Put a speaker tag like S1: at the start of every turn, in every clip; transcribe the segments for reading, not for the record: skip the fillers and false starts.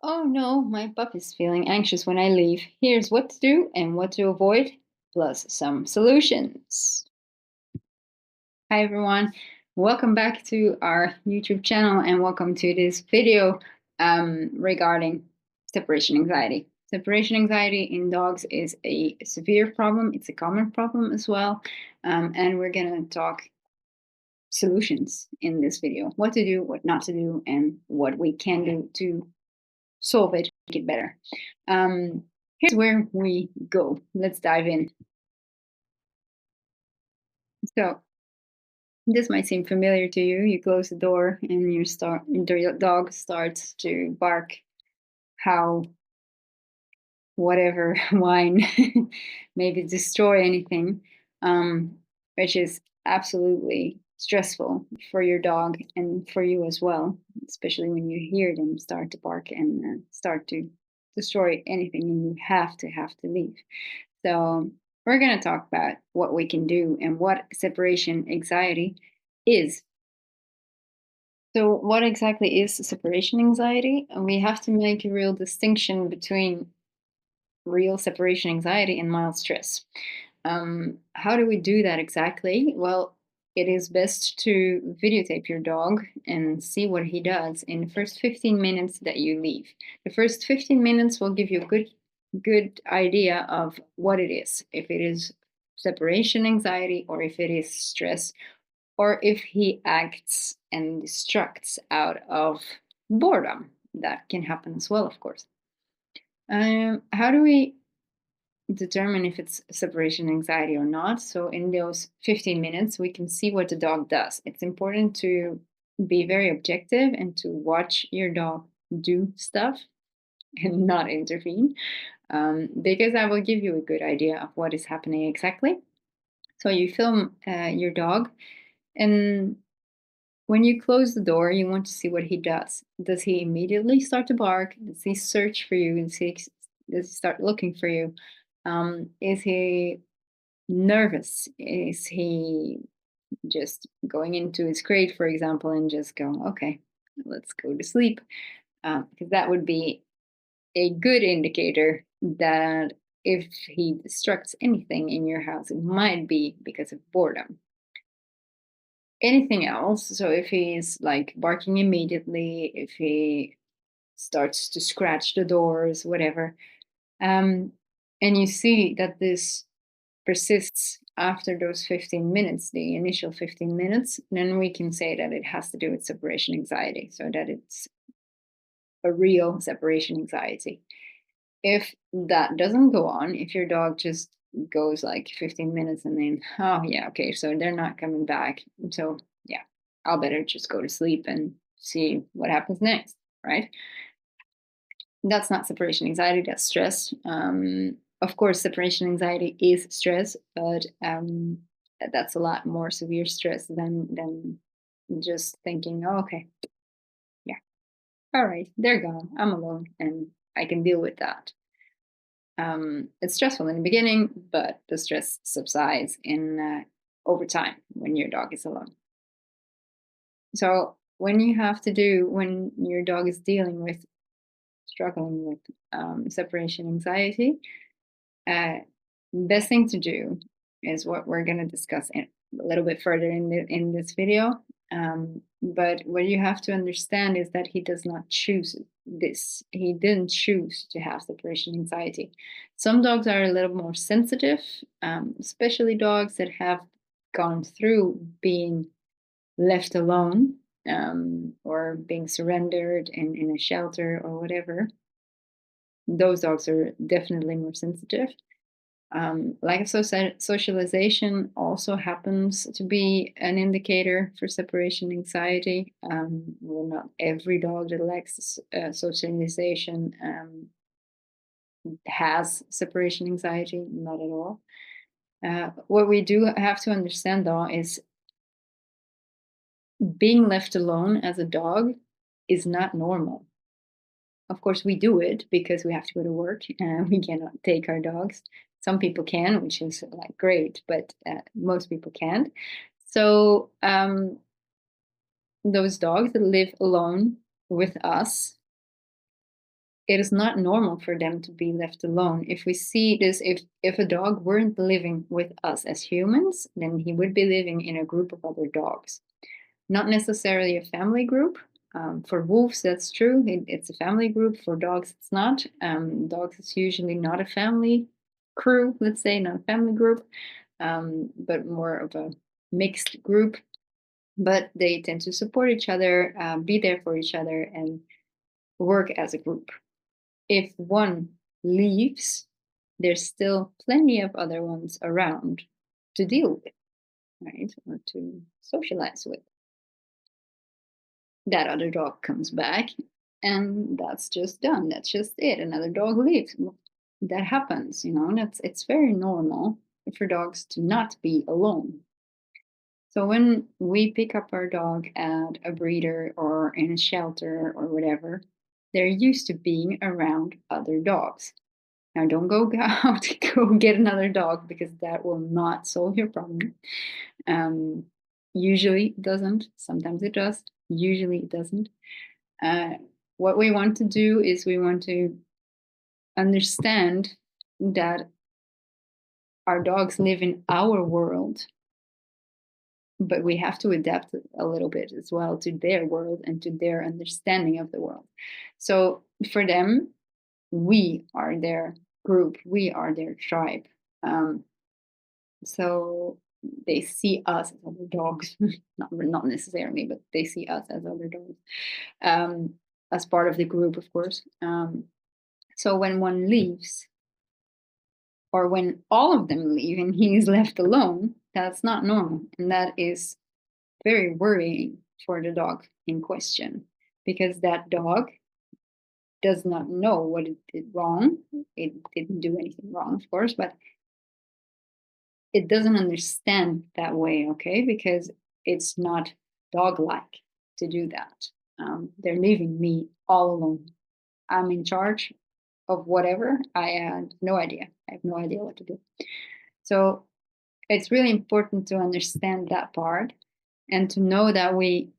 S1: Oh no, my puppy's feeling anxious when I leave. Here's what to do and what to avoid, plus some solutions. Hi everyone, welcome back to our YouTube channel and welcome to this video regarding separation anxiety. Separation anxiety in dogs is a severe problem, it's a common problem as well, and we're gonna talk solutions in this video. What to do, what not to do, and what we can do to solve it, make it better. Here's where we go. Let's dive in. So this might seem familiar to you. You close the door and your dog starts to bark, howl, whatever, whine, maybe destroy anything, which is absolutely stressful for your dog and for you as well, especially when you hear them start to bark and start to destroy anything and you have to leave. So we're going to talk about what we can do and what separation anxiety is. So what exactly is separation anxiety? We have to make a real distinction between real separation anxiety and mild stress. How do we do that exactly? Well, it is best to videotape your dog and see what he does in the first 15 minutes that you leave. The first 15 minutes will give you a good idea of what it is. If it is separation anxiety or if it is stress or if he acts and destructs out of boredom. That can happen as well, of course. How do we determine if it's separation anxiety or not? So in those 15 minutes, we can see what the dog does. It's important to be very objective and to watch your dog do stuff and not intervene, because that will give you a good idea of what is happening exactly. So you film your dog, and when you close the door, you want to see what he does. Does he immediately start to bark? Does he search for you? Does he start looking for you? Is he nervous? Is he just going into his crate, for example, and just go, okay, let's go to sleep? Because that would be a good indicator that if he destructs anything in your house, it might be because of boredom. Anything else, so if he's like barking immediately, if he starts to scratch the doors, whatever, and you see that this persists after those 15 minutes, the initial 15 minutes, then we can say that it has to do with separation anxiety, so that it's a real separation anxiety. If that doesn't go on, if your dog just goes like 15 minutes and then, oh, yeah, okay, so they're not coming back. So, yeah, I'll better just go to sleep and see what happens next, right? That's not separation anxiety, that's stress. Of course, separation anxiety is stress, but that's a lot more severe stress than just thinking, oh, okay, yeah, all right, they're gone. I'm alone and I can deal with that. It's stressful in the beginning, but the stress subsides in over time when your dog is alone. So when your dog is struggling with separation anxiety, uh, best thing to do is what we're going to discuss a little bit further in this video. But what you have to understand is that he does not choose this. He didn't choose to have separation anxiety. Some dogs are a little more sensitive, especially dogs that have gone through being left alone, or being surrendered in a shelter or whatever. Those dogs are definitely more sensitive. Lack of socialization also happens to be an indicator for separation anxiety. Well, not every dog that lacks socialization has separation anxiety, not at all. What we do have to understand, though, is being left alone as a dog is not normal. Of course, we do it because we have to go to work and we cannot take our dogs. Some people can, which is like great, but most people can't. So those dogs that live alone with us it is not normal for them to be left alone. If we see this, if a dog weren't living with us as humans, then he would be living in a group of other dogs, not necessarily a family group. For wolves, that's true. It's a family group. For dogs, it's not. Dogs is usually not a family crew, let's say, not a family group, but more of a mixed group. But they tend to support each other, be there for each other, and work as a group. If one leaves, there's still plenty of other ones around to deal with, right? Or to socialize with. That other dog comes back, and that's just done. That's just it. Another dog leaves. That happens, it's very normal for dogs to not be alone. So when we pick up our dog at a breeder or in a shelter or whatever, they're used to being around other dogs. Now, don't go out, go get another dog, because that will not solve your problem. Um, Usually it doesn't. Sometimes it does. Usually it doesn't. Uh, what we want to do is we want to understand that our dogs live in our world, but we have to adapt a little bit as well to their world and to their understanding of the world. So for them, we are their group, we are their tribe. Um, so they see us as other dogs, not necessarily, but they see us as other dogs, as part of the group, of course. So when one leaves, or when all of them leave and he is left alone, that's not normal, and that is very worrying for the dog in question, because that dog does not know what it did wrong. It didn't do anything wrong, of course, but it doesn't understand that way, okay? Because it's not dog like to do that. They're leaving me all alone. I'm in charge of whatever. I had no idea. I have no idea what to do. So it's really important to understand that part and to know that we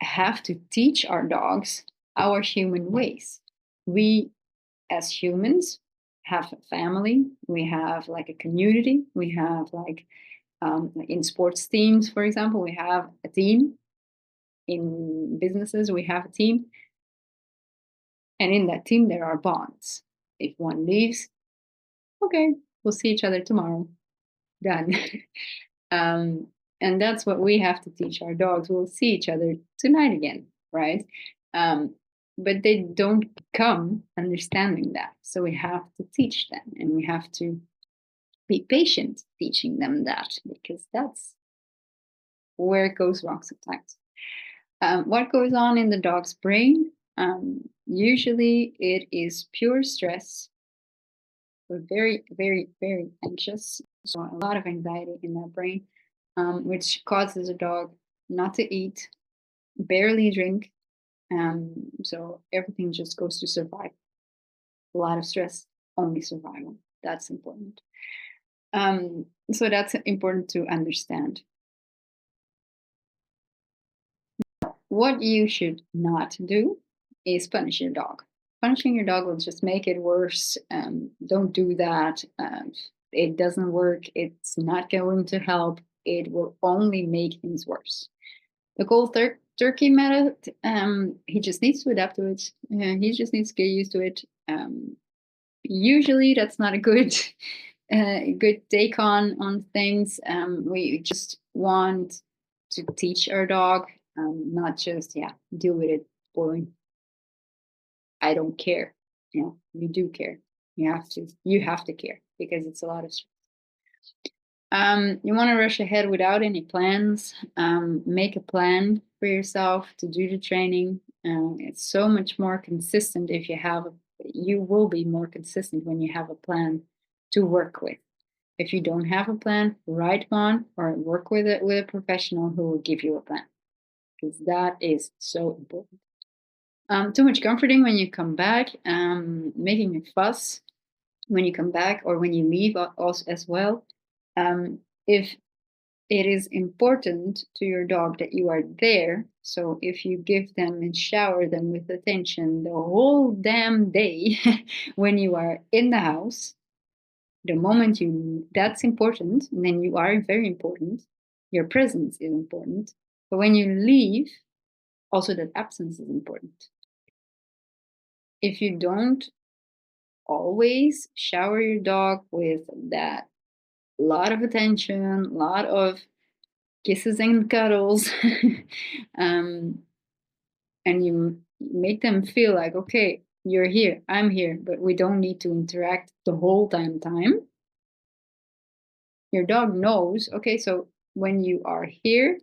S1: have to teach our dogs our human ways. We, as humans, have a family, we have like a community, we have like in sports teams, for example, we have a team. In businesses, we have a team. And in that team, there are bonds. If one leaves, okay, we'll see each other tomorrow. Done. um, and that's what we have to teach our dogs. We'll see each other tonight again, right? Um, but they don't come understanding that. So we have to teach them, and we have to be patient teaching them that, because that's where it goes wrong sometimes. What goes on in the dog's brain? Usually it is pure stress. We're very, very, very anxious. So a lot of anxiety in that brain, which causes a dog not to eat, barely drink. So everything just goes to survive. A lot of stress, only survival. That's important. So that's important to understand. What you should not do is punish your dog. Punishing your dog will just make it worse. Don't do that. It doesn't work. It's not going to help. It will only make things worse. The cold turkey method, he just needs to adapt to it. He just needs to get used to it. Usually, that's not a good good take on things. We just want to teach our dog, not just deal with it, boy. I don't care. You do care. You have to care, because it's a lot of stress. You want to rush ahead without any plans. Make a plan for yourself to do the training. It's so much more consistent if you have. You will be more consistent when you have a plan to work with. If you don't have a plan, write one or work with it with a professional who will give you a plan, because that is so important. Too much comforting when you come back, making a fuss when you come back or when you leave also as well. If it is important to your dog that you are there. So if you give them and shower them with attention the whole damn day when you are in the house, the moment you that's important, and then you are very important. Your presence is important. But when you leave, also that absence is important. If you don't always shower your dog with that lot of attention, lot of kisses and cuddles, um, and you make them feel like, okay, you're here, I'm here, but we don't need to interact the whole time. Your dog knows, okay, so when you are here,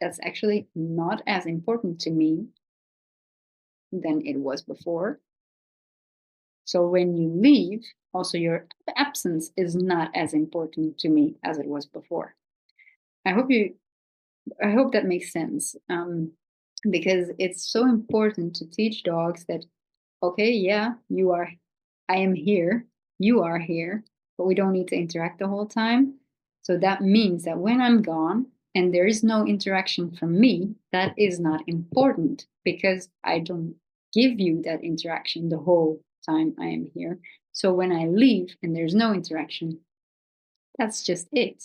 S1: that's actually not as important to me than it was before. So when you leave, also your absence is not as important to me as it was before. I hope you I hope that makes sense. Because it's so important to teach dogs that, okay, yeah, I am here, you are here, but we don't need to interact the whole time. So that means that when I'm gone and there is no interaction from me, that is not important because I don't give you that interaction the whole time I am here. So when I leave and there's no interaction, that's just it.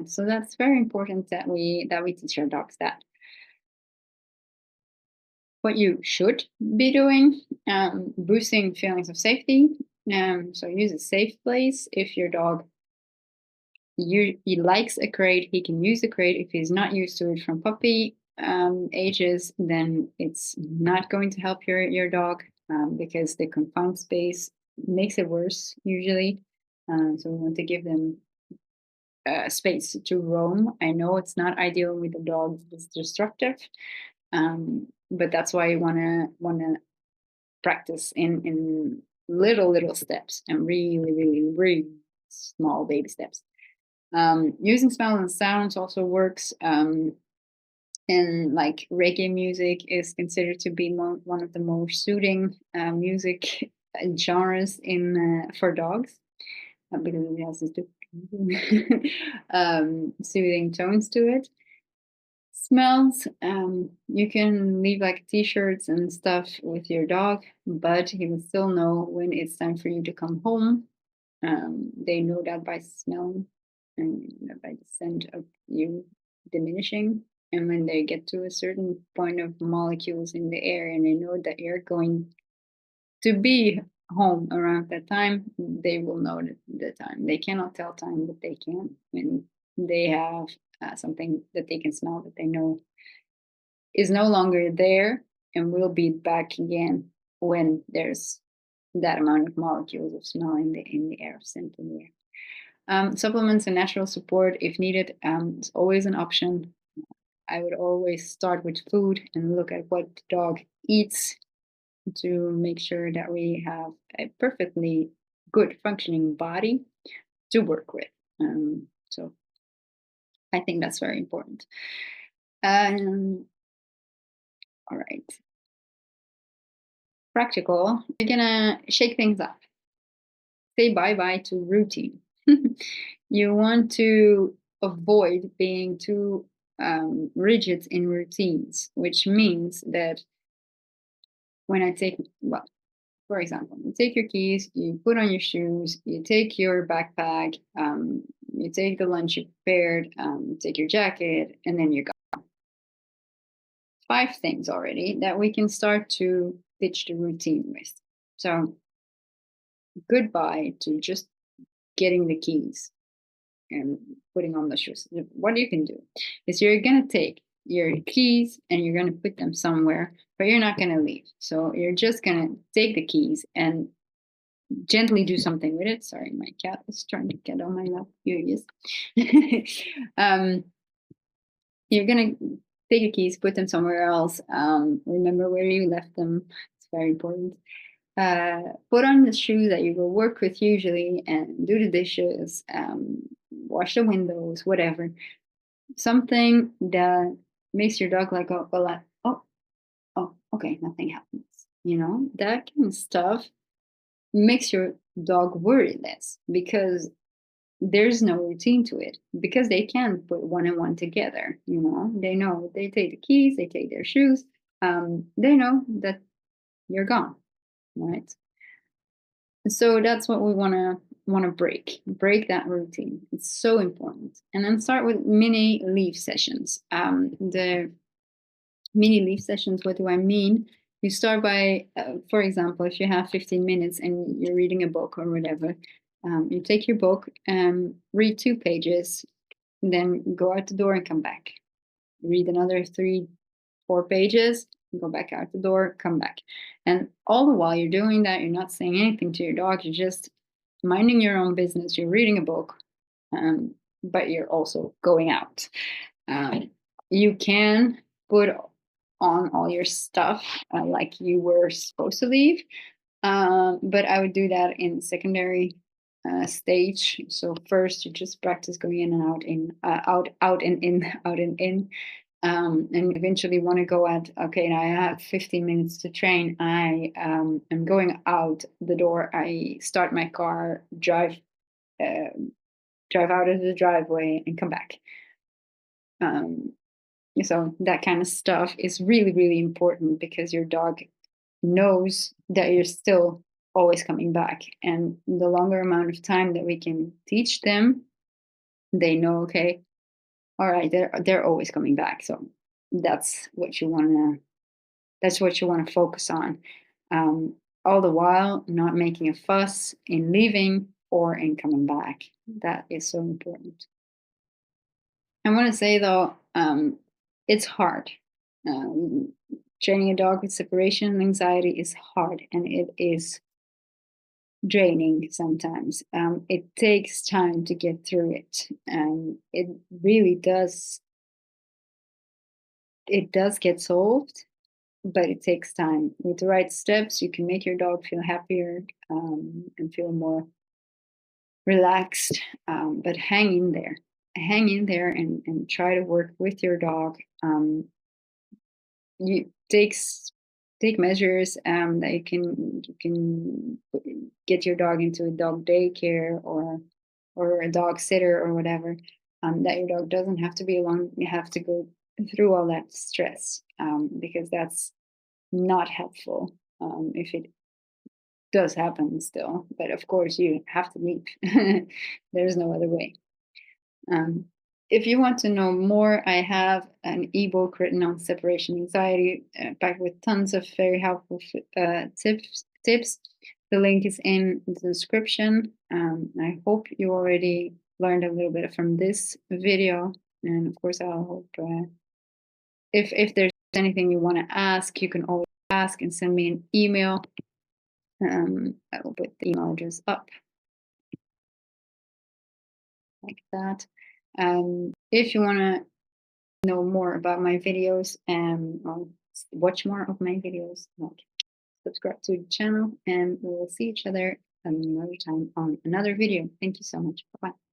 S1: So that's very important that we teach our dogs that. What you should be doing, boosting feelings of safety. So use a safe place. If your dog he likes a crate, he can use the crate. If he's not used to it from puppy ages, then it's not going to help your dog because the confined space makes it worse usually. So we want to give them space to roam. I know it's not ideal with a dog that's destructive, but that's why you wanna practice in little steps and really small baby steps. Using smell and sounds also works. And like reggae music is considered to be one of the most soothing music genres in for dogs because it has this soothing tones to it. Smells. You can leave like t-shirts and stuff with your dog, but he will still know when it's time for you to come home. They know that by smelling and by the scent of you diminishing. And when they get to a certain point of molecules in the air and they know that you're going to be home around that time, they will know the time. They cannot tell time, but they can when they have something that they can smell that they know is no longer there and will be back again when there's that amount of molecules of smell in the air, scent in the air. Supplements and natural support, if needed, is always an option. I would always start with food and look at what the dog eats to make sure that we have a perfectly good functioning body to work with. So I think that's very important. All right. Practical. You're gonna shake things up. Say bye-bye to routine. You want to avoid being too rigid in routines, which means that when well, for example, you take your keys, you put on your shoes, you take your backpack, you take the lunch you prepared, take your jacket, and then you go. 5 things already that we can start to pitch the routine with. So, goodbye to just getting the keys and putting on the shoes. What you can do is you're going to take your keys and you're going to put them somewhere, but you're not going to leave. So you're just going to take the keys and gently do something with it. Sorry, my cat is trying to get on my lap. Here he is. You're going to take your keys, put them somewhere else. Remember where you left them. It's very important. Put on the shoes that you go work with usually and do the dishes, wash the windows, whatever. Something that makes your dog like, oh, okay, nothing happens. That kind of stuff makes your dog worry less because there's no routine to it because they can't put one and one together. They know they take the keys, they take their shoes. They know that you're gone, right? So that's what we want to break that routine. It's so important. And then start with mini leave sessions. The mini leave sessions, what do I mean? You start by, for example, if you have 15 minutes and you're reading a book or whatever, you take your book and read 2 pages, then go out the door and come back. Read another 3, 4 pages, go back out the door, come back. And all the while you're doing that, you're not saying anything to your dog, you're just minding your own business, you're reading a book, but you're also going out. You can put on all your stuff like you were supposed to leave, but I would do that in secondary stage. So first, you just practice going in and out, out and in, out and in, and eventually want to go at, okay, now I have 15 minutes to train. I am going out the door. I start my car, drive out of the driveway, and come back. So that kind of stuff is really, really important because your dog knows that you're still always coming back. And the longer amount of time that we can teach them, they know, okay, all right, they're always coming back. So that's what you want to focus on. All the while not making a fuss in leaving or in coming back. That is so important. I want to say though, it's hard. Um, Training a dog with separation anxiety is hard, and it is draining sometimes. It takes time to get through it. It really does. It does get solved, but it takes time. With the right steps, you can make your dog feel happier and feel more relaxed. But hang in there, and try to work with your dog. You take measures that you can get your dog into a dog daycare or a dog sitter or whatever. That your dog doesn't have to be alone. You have to go through all that stress because that's not helpful if it does happen still. But of course, you have to leave. There's no other way. Um, if you want to know more, I have an ebook written on separation anxiety, packed with tons of very helpful tips. The link is in the description. I hope you already learned a little bit from this video, and of course, I'll hope if there's anything you want to ask, you can always ask and send me an email. I will put the email address up like that. If you want to know more about my videos or watch more of my videos, like subscribe to the channel, and we will see each other another time on another video. Thank you so much. Bye bye.